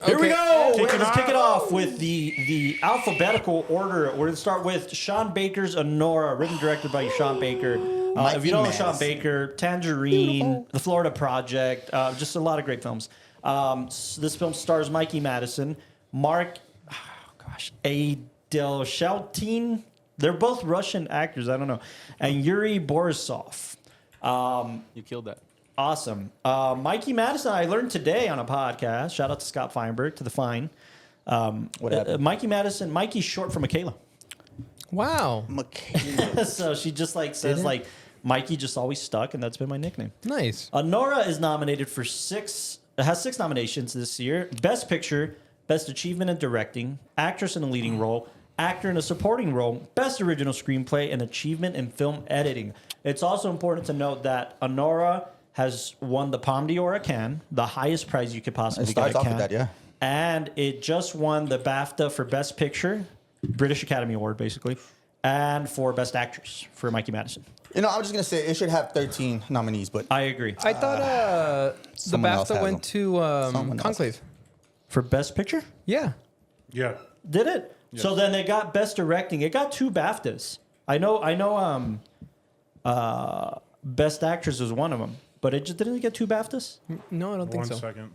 Here we go. Let's kick it off with the alphabetical order. We're going to start with Sean Baker's Anora, written and directed by Sean Baker. If you don't know Sean Baker, Tangerine, The Florida Project, just a lot of great films. This film stars Mikey Madison, Mark, Adelsheltine. They're both Russian actors. I don't know. And Yuri Borisov. You killed that. Awesome. Mikey Madison, I learned today on a podcast. Shout out to Scott Feinberg, to the Fine. What happened? Mikey Madison, Mikey's short for Michaela. Wow. Michaela. So she just says Mikey just always stuck, and that's been my nickname. Nice. Anora is nominated for has 6 nominations this year. Best Picture, Best Achievement in Directing, Actress in a Leading Role, Actor in a Supporting Role, Best Original Screenplay, and Achievement in Film Editing. It's also important to note that Anora has won the Palme d'Or at Cannes, the highest prize you could possibly get at Cannes. That, yeah. And it just won the BAFTA for Best Picture, British Academy Award, basically, and for Best Actress for Mikey Madison. You know, I'm just going to say it should have 13 nominees, but I agree. I thought the BAFTA went to Someone else. Conclave. For Best Picture? Yeah. Yeah. Did it? Yes. So then they got Best Directing. It got 2 BAFTAs. I know. Best Actress was one of them, but it just didn't get 2 BAFTAs. No, I don't think 1 so. second.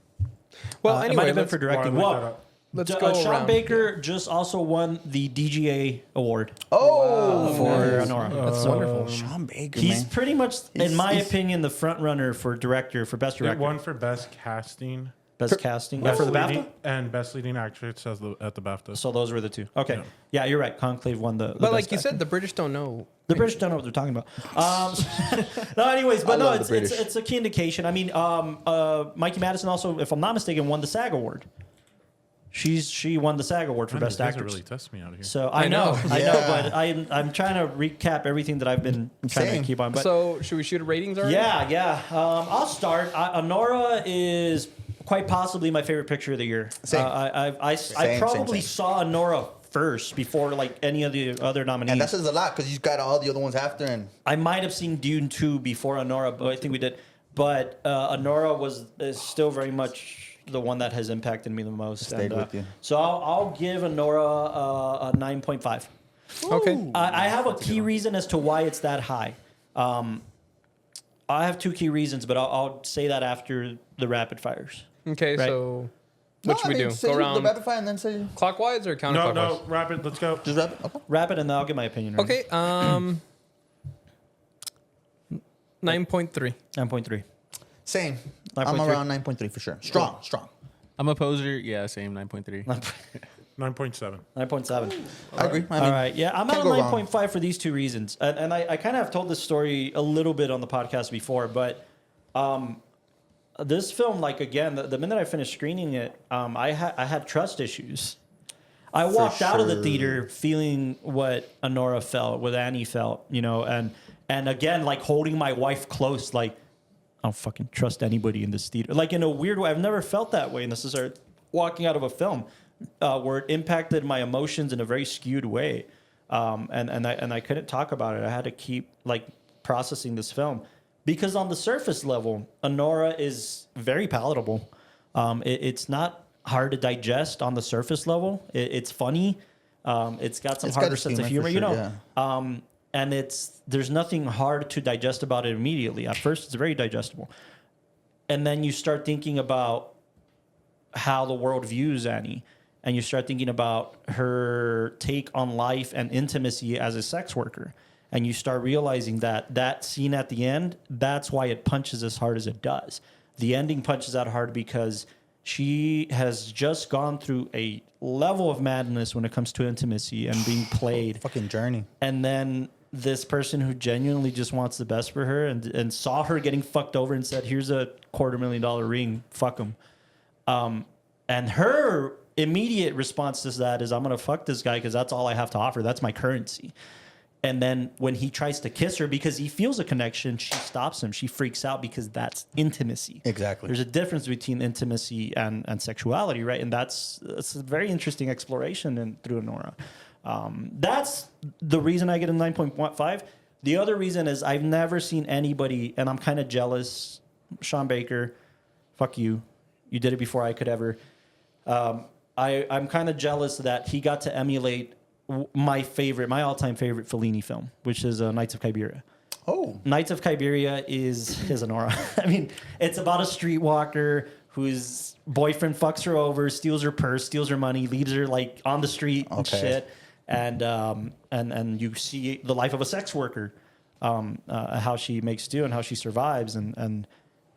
Well, It might anyway, have been for directing. Well, Well, let's go Sean around. Baker just also won the DGA award oh, for nice. Anora. That's wonderful. Sean Baker, He's man. pretty much, in my he's- opinion, the front runner for director, for Best It Director. won for best casting, Best Casting. best for the leading, BAFTA? and best leading actress at the BAFTA. So those were the 2. Okay. Yeah, you're right. Conclave won the But Best like you Actor. said, the British don't know. The British don't know what they're talking about. No, anyways, but no, love the it's a key indication. I mean, Mikey Madison also, if I'm not mistaken, won the SAG award. She won the SAG award for Man, Best these guys are Actress. really testing me out here. So I know. I know, Yeah. but I'm trying to recap everything that I've been trying Same. to keep on. But So should we shoot ratings already? yeah. I'll start. Anora is quite possibly my favorite picture of the year. Same. I Same, probably same. saw Anora first before like any of the other nominees. And that says a lot because you got all the other ones after. And I might have seen Dune 2 before Anora, but I think we did. But Anora is still very much the one that has impacted me the most. Stayed with you. So I'll give Anora a 9.5. Okay. I have a key reason as to why it's that high. I have 2 key reasons, but I'll say that after the rapid fires. Okay. Right. So what should we do? Say Go the around rapid fire and then say clockwise or counterclockwise? no, rapid. Let's go. just rapid. Okay. Rapid, and then I'll give my opinion. on it. Okay. 9.3. 9.3. Same. I'm 9.3. around 9.3 for sure. Strong. I'm a poser. Yeah, same 9.3. 9.7. 9.7. I agree. I All mean, right, yeah, I'm at a can't go wrong. 9.5 for these 2 reasons, and I kind of have told this story a little bit on the podcast before, but this film, like again, the minute I finished screening it, I had trust issues. I walked out of the sure. theater feeling what Anora felt, what Annie felt, and again, like holding my wife close, like I don't fucking trust anybody in this theater, like in a weird way. I've never felt that way necessarily walking out of a film. Where it impacted my emotions in a very skewed way, and I couldn't talk about it. I had to keep like processing this film because on the surface level, Anora is very palatable. It's not hard to digest on the surface level. It's funny. It's got some It's harder got sense of humor humor, for sure, yeah. and there's nothing hard to digest about it immediately. At first, it's very digestible, and then you start thinking about how the world views Annie. And you start thinking about her take on life and intimacy as a sex worker. And you start realizing that scene at the end, that's why it punches as hard as it does. The ending punches out hard because she has just gone through a level of madness when it comes to intimacy and being played. Fucking journey. And then this person who genuinely just wants the best for her and saw her getting fucked over and said, here's a $250,000 ring, fuck him. And her immediate response to that is, I'm going to fuck this guy because that's all I have to offer. That's my currency. And then when he tries to kiss her because he feels a connection, she stops him. She freaks out because that's intimacy. Exactly. There's a difference between intimacy and sexuality, right? And that's a very interesting exploration through Anora. That's the reason I get a 9.5. The other reason is I've never seen anybody, and I'm kind of jealous. Sean Baker, fuck you. You did it before I could ever. I'm kind of jealous that he got to emulate my all-time favorite Fellini film, which is Knights of Siberia. Oh, Knights of Siberia is his Anora. I mean, it's about a streetwalker whose boyfriend fucks her over, steals her purse, steals her money, leaves her like on the street and shit. And you see the life of a sex worker, how she makes do and how she survives. And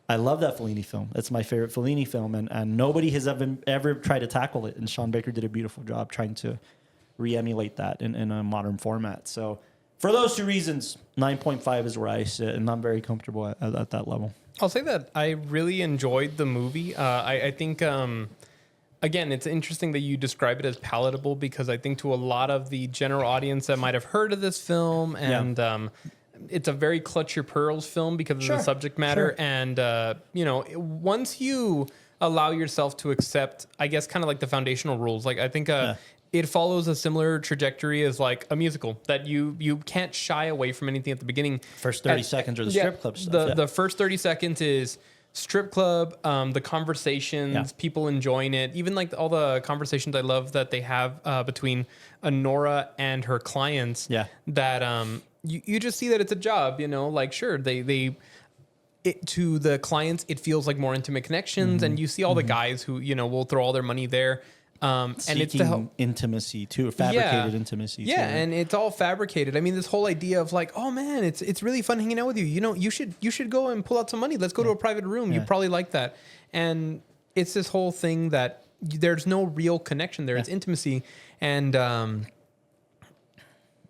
I love that Fellini film. It's my favorite Fellini film, and nobody has ever tried to tackle it. And Sean Baker did a beautiful job trying to re-emulate that in a modern format. So for those two reasons, 9.5 is where I sit, and I'm very comfortable at that level. I'll say that I really enjoyed the movie. I think, again, it's interesting that you describe it as palatable, because I think to a lot of the general audience that might have heard of this film, and it's a very clutch your pearls film because of the subject matter. Sure. And, once you allow yourself to accept, I guess, kind of like the foundational rules, like I think it follows a similar trajectory as like a musical, that you can't shy away from anything at the beginning. First 30 seconds or the strip club stuff. The first 30 seconds is strip club, the conversations, people enjoying it. Even like all the conversations I love that they have between Anora and her clients. Yeah. That you just see that it's a job, like sure, they to the clients, it feels like more intimate connections, and you see all the guys who, will throw all their money there. And it's to help intimacy too, fabricated intimacy. Yeah, too. And it's all fabricated. I mean, this whole idea of like, oh man, it's really fun hanging out with you. You should go and pull out some money. Let's go to a private room. You probably like that. And it's this whole thing that there's no real connection there. It's intimacy, and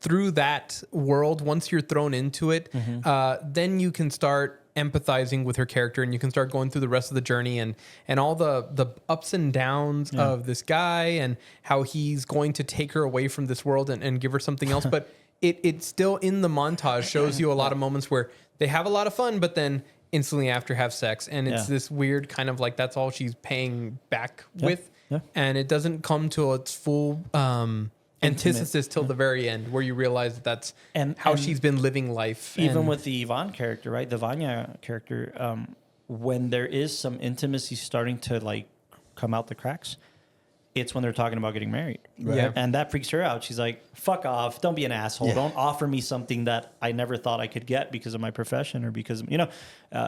through that world, once you're thrown into it, then you can start empathizing with her character, and you can start going through the rest of the journey and all the ups and downs of this guy, and how he's going to take her away from this world and give her something else. But it still in the montage shows you a lot of moments where they have a lot of fun, but then instantly after have sex. And it's this weird kind of like, that's all she's paying back with. Yeah. And it doesn't come to its full, antithesis till the very end, where you realize that that's how she's been living life. Even with the Yvonne character, right? The Vanya character, when there is some intimacy starting to like come out the cracks, it's when they're talking about getting married. Right? Yeah. And that freaks her out. She's like, fuck off. Don't be an asshole. Yeah. Don't offer me something that I never thought I could get because of my profession or because,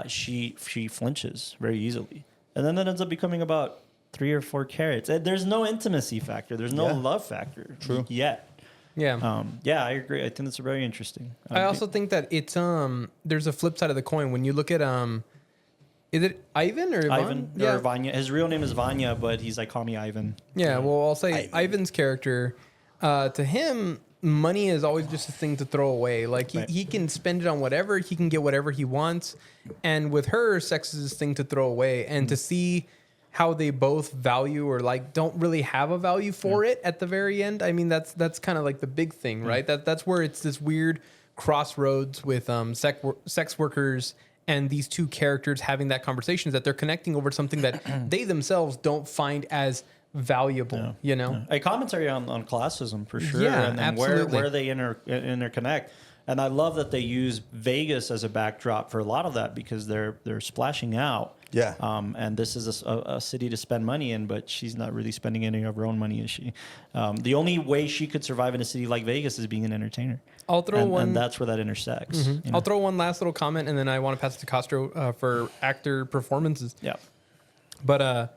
she flinches very easily. And then that ends up becoming about 3 or 4 carats. There's no intimacy factor. There's no love factor. True. Yet. Yeah. I agree. I think that's very interesting. I also think that it's there's a flip side of the coin when you look at is it Ivan or Ivan? Or Vanya. His real name is Vanya, but he's like, call me Ivan. Yeah. Well, I'll say Ivan's character. To him, money is always just a thing to throw away. Like he can spend it on whatever. He can get whatever he wants. And with her, sex is this thing to throw away. And to see how they both value or like don't really have a value for it at the very end. I mean, that's kind of like the big thing, right? That's where it's this weird crossroads with sex workers and these two characters having that conversation, is that they're connecting over something that they themselves don't find as valuable, A commentary on classism for sure. Yeah, and then absolutely. where they interconnect. And I love that they use Vegas as a backdrop for a lot of that, because they're splashing out. Yeah. And this is a city to spend money in, but she's not really spending any of her own money, is she? The only way she could survive in a city like Vegas is being an entertainer. I'll throw one. And that's where that intersects. Mm-hmm. I'll throw one last little comment, and then I want to pass it to Castro for actor performances. Yeah. But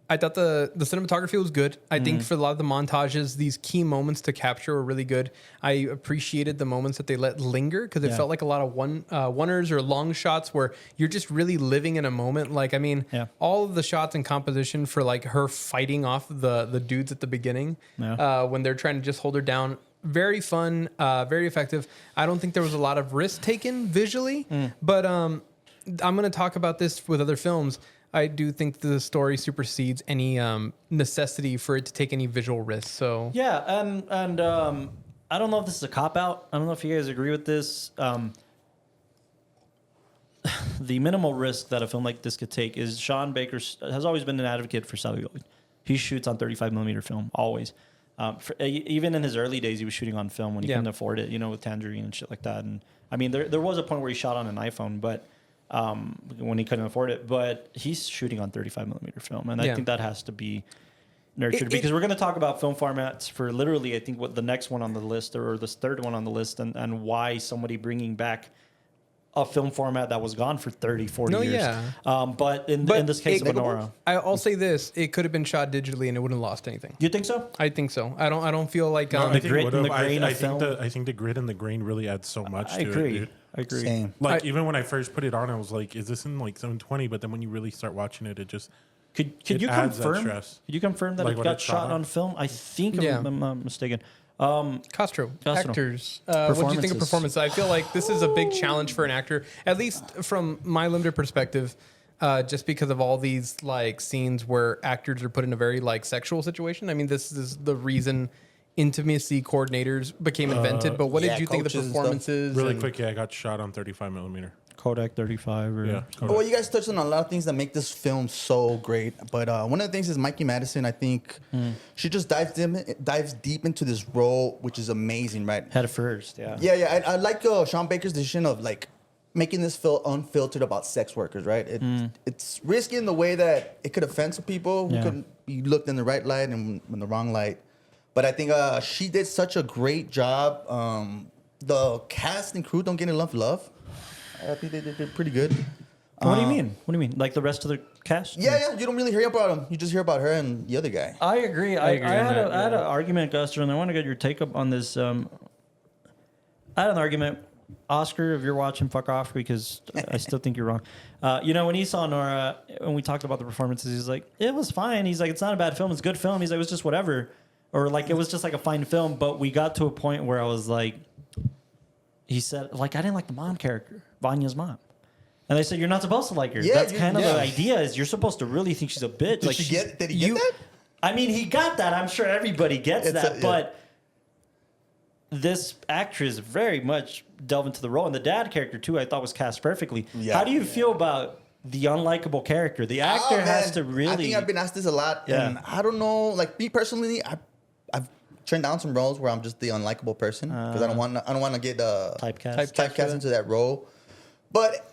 I thought the cinematography was good. I think for a lot of the montages, these key moments to capture were really good. I appreciated the moments that they let linger, because it felt like a lot of oneers or long shots where you're just really living in a moment. Like, I mean, all of the shots and composition for like her fighting off the dudes at the beginning when they're trying to just hold her down. Very fun, very effective. I don't think there was a lot of risk taken visually, but I'm going to talk about this with other films. I do think the story supersedes any necessity for it to take any visual risks. So and I don't know if this is a cop out. I don't know if you guys agree with this. The minimal risk that a film like this could take is Sean Baker has always been an advocate for celluloid. He shoots on 35 millimeter film always. Even in his early days, he was shooting on film when he couldn't afford it, with Tangerine and shit like that. And I mean, there was a point where he shot on an iPhone, but when he couldn't afford it. But he's shooting on 35 millimeter film, and I think that has to be nurtured, because we're going to talk about film formats for literally, I think, what the next one on the list or this third one on the list, and why somebody bringing back a film format that was gone for 30, 40 years. Yeah. But in this case of Anora. I'll say this: it could have been shot digitally and it wouldn't have lost anything. You think so? I think so. I don't feel like No, I the think grit it and the would've. grain I of think film. I think the grit and the grain really adds so much I to agree. it, dude. I agree. Same. Like even when I first put it on, I was like, "Is this in like 720?" But then when you really start watching it, it just Could it you adds that confirm? stress. Could you confirm that Like it what got it's shot shot on? on film? I think Yeah. I'm not mistaken. Castro, actors. What do you think Performances. of performance? I feel like this is a big challenge for an actor, at least from my limited perspective, just because of all these like scenes where actors are put in a very like sexual situation. I mean, this is the reason intimacy coordinators became invented. But what yeah, did you think of the coaches and stuff. performances? Really and- quick. Yeah, I got shot on 35 millimeter. Kodak 35 or Yeah. Well, you guys touched on a lot of things that make this film so great. But one of the things is Mikey Madison, I think she just dives deep into this role, which is amazing, right? head first. Yeah. Yeah. I like Sean Baker's decision of like making this feel unfiltered about sex workers, right? It's risky in the way that it could offend some people who Yeah. could be looked in the right light and in the wrong light. But I think she did such a great job. The cast and crew don't get enough love. I think they did pretty good. What do you mean? What do you mean? Like the rest of the cast? Yeah. You don't really hear about them. You just hear about her and the other guy. I agree. I agree on had that, I had an argument, Guster, and I want to get your take up on this. I had an argument. Oscar, if you're watching, fuck off, because I still think you're wrong. When he saw Nora, when we talked about the performances, he's like, it was fine. He's like, it's not a bad film. It's a good film. He's like, it was just whatever. Or like, it was just like a fine film. But we got to a point where I was like, he said, like, I didn't like the mom character, Vanya's mom. And they said, you're not supposed to like her. Yeah, That's kind of yeah. the idea, is you're supposed to really think she's a bitch. Did he get that? I mean, he got that. I'm sure everybody gets It's that. a- yeah. But this actress very much delved into the role. And the dad character, too, I thought was cast perfectly. Yeah. How do you feel about the unlikable character? The actor has to really... I think I've been asked this a lot, Yeah. and I don't know. Like me personally, I've turned down some roles where I'm just the unlikable person because I don't want to get typecast into that role. But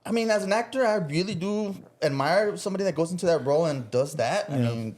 I mean, as an actor, I really do admire somebody that goes into that role and does that. I mean,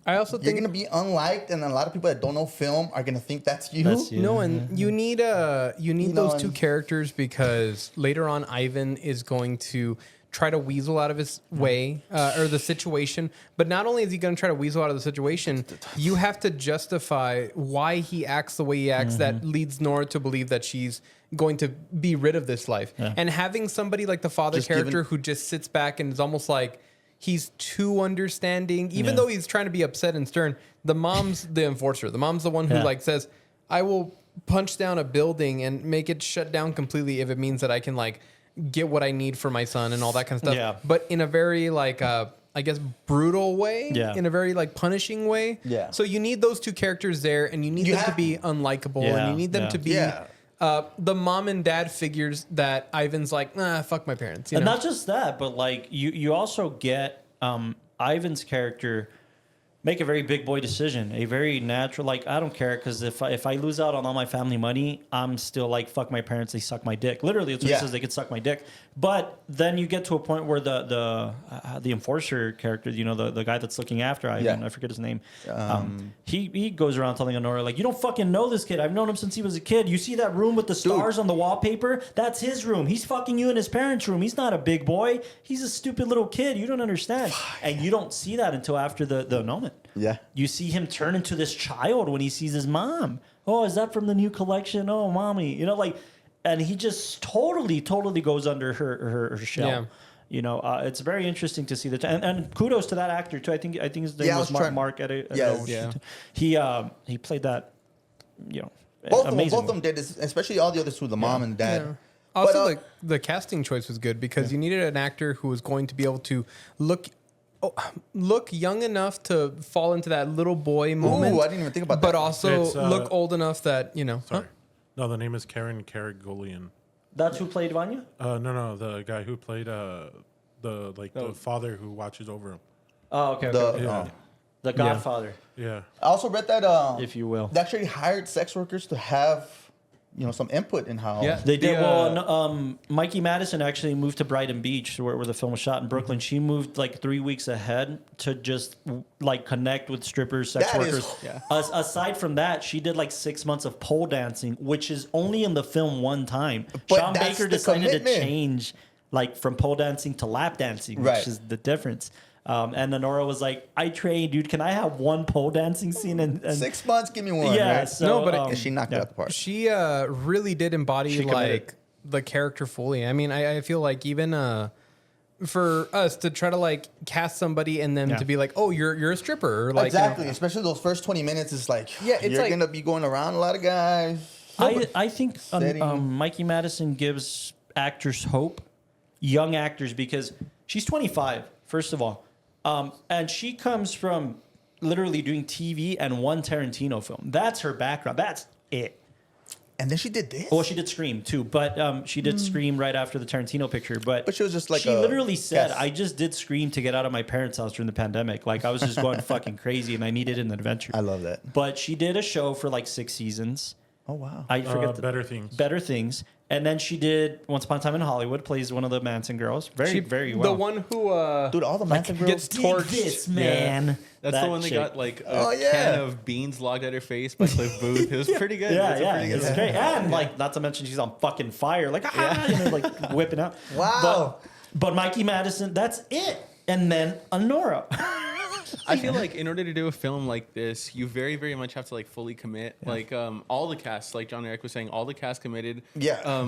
I also you're think gonna be unliked, and a lot of people that don't know film are gonna think that's you. That's you. no, and you need those two and- characters, because later on Ivan is going to try to weasel out of his way or the situation. But not only is he going to try to weasel out of the situation, you have to justify why he acts the way he acts that leads Nora to believe that she's going to be rid of this life. Yeah. And having somebody like the father Just character who just sits back and is almost like he's too understanding, even Yeah. though he's trying to be upset and stern. The mom's the enforcer. The mom's the one who Yeah. like says, I will punch down a building and make it shut down completely if it means that I can like get what I need for my son and all that kind of stuff. Yeah. But in a very like I guess brutal way. Yeah. In a very like punishing way. Yeah. So you need those two characters there, and you need You them to have- be unlikable, Yeah. and you need them Yeah. to be Yeah. the mom and dad figures that Ivan's like, fuck my parents. You And know? not just that, but like you also get Ivan's character make a very big boy decision, a very natural, like, I don't care, because if I lose out on all my family money, I'm still like, fuck my parents, they suck my dick. Literally, that's what Yeah. he says, they could suck my dick. But then you get to a point where the enforcer character, the guy that's looking after Ivan, Yeah. I forget his name, he goes around telling Anora, like, you don't fucking know this kid. I've known him since he was a kid. You see that room with the stars on the wallpaper? That's his room. He's fucking you in his parents' room. He's not a big boy. He's a stupid little kid. You don't understand. And you don't see that until after the annulment. Yeah. You see him turn into this child when he sees his mom. Oh, is that from the new collection? Oh, mommy. And he just totally goes under her shell. Yeah. It's very interesting to see that. And kudos to that actor too. I think his name Yeah, I was was trying- Mark. Yes. He played that. Both of amazing. them did, especially all the other two, the mom and dad. Yeah. Also, But, like the casting choice was good because you needed an actor who was going to be able to look young enough to fall into that little boy moment. I didn't even think about but that. also It's, look old enough that Sorry. No, the name is Karen Karagolian. That's who played Vanya. No, the guy who played the father who watches over him. Oh, okay. The Godfather, Yeah. I also read that if you will. they actually hired sex workers to have some input in how. Yeah. They did. Mikey Madison actually moved to Brighton Beach, where the film was shot in Brooklyn. She moved like 3 weeks ahead to just like connect with strippers, sex That workers. is- Yeah. Aside from that, she did like 6 months of pole dancing, which is only in the film one time. But Sean that's Baker the decided to commitment. change like from pole dancing to lap dancing, which Right. is the difference. And Anora was like, I trained, dude. Can I have one pole dancing scene? And 6 months, give me one. yeah, right? so, No, but And she knocked it out the park. She really did embody She committed. like the character fully. I mean, I feel like even for us to try to like cast somebody and then to be like, oh, you're a stripper, or like Exactly. Especially those first 20 minutes. It's like, Yeah, it's you're like- gonna be going around a lot of guys. I think Setting. Mikey Madison gives actors hope, young actors, because she's 25, first of all. And she comes from literally doing TV and one Tarantino film. That's her background. That's it. And then she did this. Well, she did Scream too, but she did Scream right after the Tarantino picture. But she was just like she a literally said, guest. "I just did Scream to get out of my parents' house during the pandemic. Like I was just going fucking crazy, and I needed an adventure." I love that. But she did a show for like 6 seasons. Oh wow. I forget Better Things. Better Things. And then she did Once Upon a Time in Hollywood, plays one of the Manson girls. Very well. The one who Dude, all the Manson girls. gets torched. This man. That's That the one that chick. got like a Oh, yeah. can of beans logged at her face by Cliff Booth. It was pretty good. Yeah, It's a yeah, pretty good it's one. great. And like, not to mention, she's on fucking fire, like like whipping out. Wow. But Mikey Madison, that's it. And then Anora. I feel like in order to do a film like this, you very, very much have to like fully commit. Like all the cast, like John Eric was saying, all the cast committed. Yeah.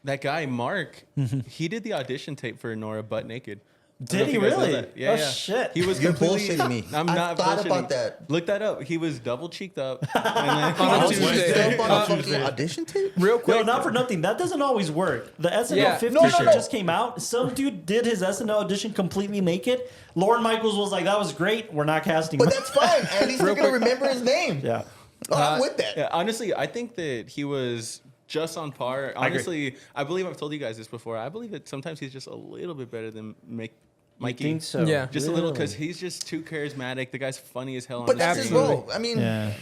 That guy Mark, he did the audition tape for Nora butt naked. I don't Did know if he you guys know really? that. Yeah, Oh, yeah. shit. He was You're completely. bullshitting me. I'm I not thought bullshitting. about that. Look that up. He was double cheeked up. And then, On a Was he Tuesday. still on a fucking audition tape? real quick. No, not for nothing. That doesn't always work. The SNL Yeah. 50 No, no, shit no. just came out. Some dude did his SNL audition completely naked. Lauren Michaels was like, that was great. We're not casting But him. that's fine. At least we're gonna remember his name. Yeah. Oh, I'm with that. yeah, honestly, I think that he was just on par. agree. Honestly, I believe I've told you guys this before. I believe that sometimes he's just a little bit better than Mikey. I think so. Yeah. Just a little, Really? because he's just too charismatic. The guy's funny as hell. On But the that's his screen. role. I mean, Yeah.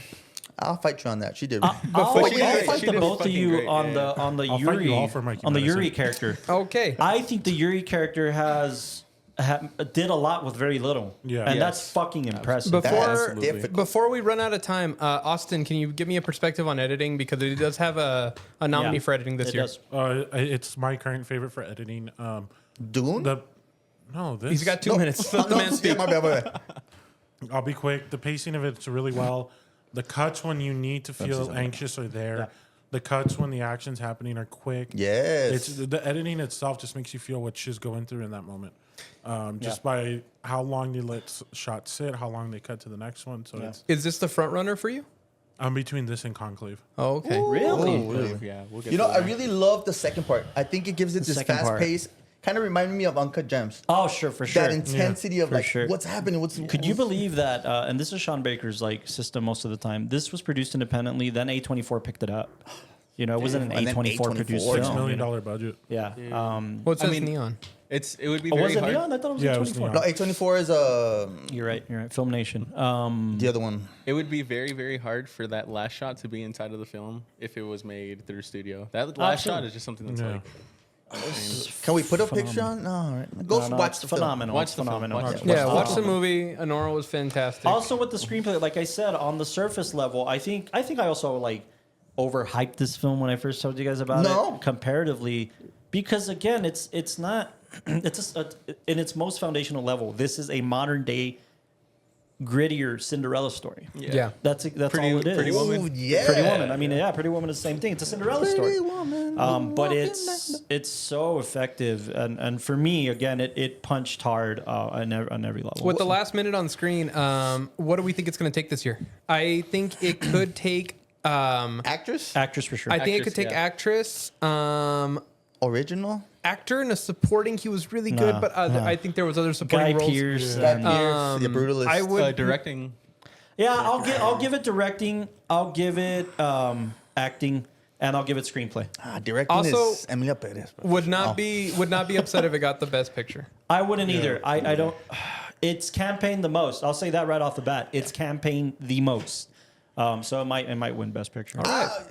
I'll fight you on that. She did. I'll But she did- fight she the did both of fucking you great, on yeah. the I'll fight Yuri you all for Mikey on the Madison. Yuri character. Okay. I think the Yuri character did a lot with very little. Yeah. And Yes. that's fucking impressive. That's Before difficult. before we run out of time, Austin, can you give me a perspective on editing, because it does have a nominee Yeah. for editing this It year. does. It's my current favorite for editing. Dune. This. He's got 2 minutes. Let the man yeah, speak. my bad. I'll be quick. The pacing of it's really well. The cuts when you need to feel anxious are there. Yeah. The cuts when the action's happening are quick. Yes. It's the editing itself just makes you feel what she's going through in that moment. Just by how long they let shots sit, how long they cut to the next one. So Is this the front runner for you? I'm between this and Conclave. Oh, okay. Really? Oh, really? Yeah, we'll get You know, to I that. really love the second part. I think it gives it this second fast part. pace. Kind of reminded me of Uncut Gems. Oh, sure, for sure. That intensity of For like, sure. what's happening? Could you believe that? And this is Sean Baker's like system most of the time. This was produced independently. Then A24 picked it up. You know, it wasn't an And then A24 produced A24. film. $6 you million know? budget. Yeah. Well, it says mean- neon. It would be Oh, very was it hard. Neon? I thought it was Yeah, it was A24. Neon. No, A24 is You're right. You're right. Film Nation. the other one. It would be very, very hard for that last shot to be inside of the film if it was made through studio. That last shot is just something that's Yeah. like. Can we put a picture on? No, all right. Go No, watch it's the film. phenomenal. Watch It's the film. phenomenal. Watch the Yeah, film. watch the movie. Anora was fantastic. Also with the screenplay, like I said, on the surface level, I think I also like overhyped this film when I first told you guys about No. it comparatively, because again, it's not it's in its most foundational level. This is a modern day grittier Cinderella story. yeah. That's Pretty- all it is. Pretty Woman. Ooh, yeah. Pretty Woman. I mean, yeah, Pretty Woman is the same thing. It's a Cinderella story. Pretty woman. But walking it's so effective, and for me, again, it punched hard on every level. With the last minute on screen, what do we think it's going to take this year? I think it could take. Actress? Actress for sure. I think it could Actress, take yeah. actress. Original? Actor and a supporting, he was really good, Nah, but I think there was other Guy supporting roles. Pierce. Guy and- Pearce, the Brutalist. I would Directing. Yeah, I'll give it directing. I'll give it acting, and I'll give it screenplay. Directing Also, is Emilia Perez. bro. would not be upset if it got the best picture. I wouldn't either. I don't. It's campaigned the most. I'll say that right off the bat. It's campaigned the most. So it might win best picture.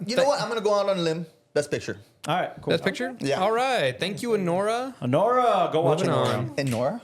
You know what? I'm going to go out on a limb. Best picture. All right, cool. Best picture? Yeah. All right. Thank you, Anora. Anora, go watch Moving Anora. on. And Nora?